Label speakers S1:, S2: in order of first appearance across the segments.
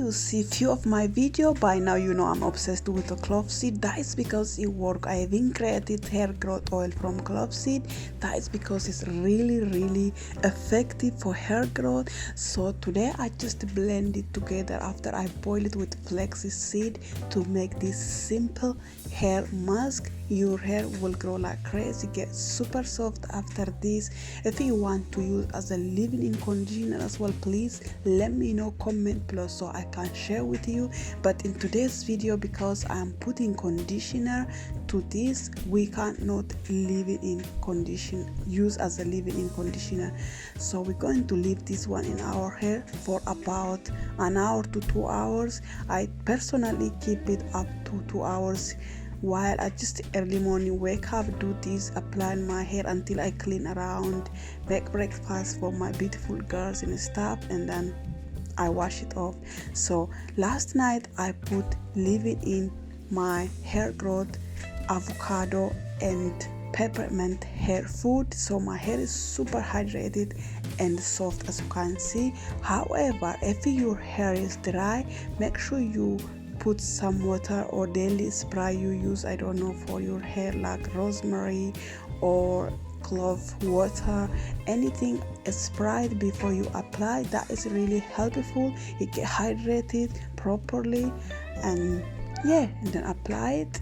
S1: you see few of my video, by now you know I'm obsessed with the clove seed. That is because it works. I even created hair growth oil from clove seed. That is because it's really effective for hair growth. So today I just blend it together after I boil it with flaxseed to make this simple hair mask. Your hair will grow like crazy, get super soft after this. If you want to use as a leave-in conditioner as well, please let me know, comment below so I can share with you. But in today's video, because I'm putting conditioner to this, we cannot leave it in condition, use as a leave-in conditioner. So we're going to leave this one in our hair for about an hour to 2 hours. I personally keep it up to 2 hours, while I just early morning wake up, do this, apply my hair until I clean around, make breakfast for my beautiful girls and stuff, and then I wash it off. So last night I put leave-in in my hair growth avocado and peppermint hair food, so my hair is super hydrated and soft as you can see. However, if your hair is dry, make sure you put some water or daily spray you use, I don't know, for your hair, like rosemary or clove water, anything sprayed before you apply. That is really helpful. You get hydrated properly, and yeah, and then apply it.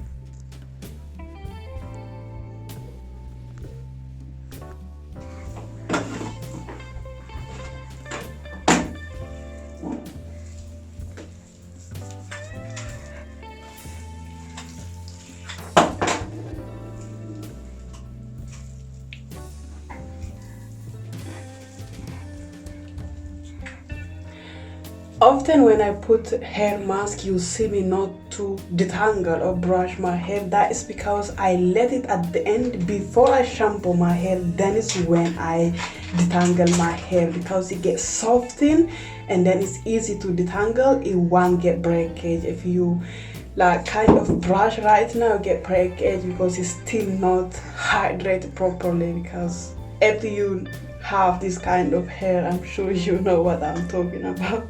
S1: Often when I put hair mask, you see me not to detangle or brush my hair. That is because I let it at the end before I shampoo my hair. Then is when I detangle my hair, because it gets softened and then it's easy to detangle. It won't get breakage. If you like kind of brush right now, get breakage because it's still not hydrated properly. Because if you have this kind of hair, I'm sure you know what I'm talking about.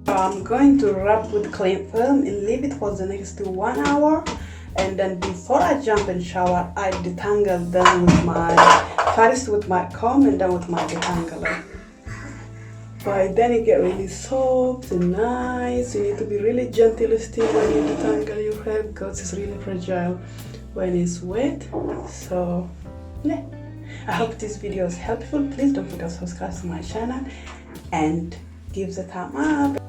S1: I'm going to wrap with cling film and leave it for the next 1 hour, and then before I jump in shower, I detangle them with first with my comb and then with my detangler. By then it get really soft and nice. You need to be really gentle still when you detangle your hair, because it's really fragile when it's wet. So yeah, I hope this video is helpful. Please don't forget to subscribe to my channel and give the thumb up.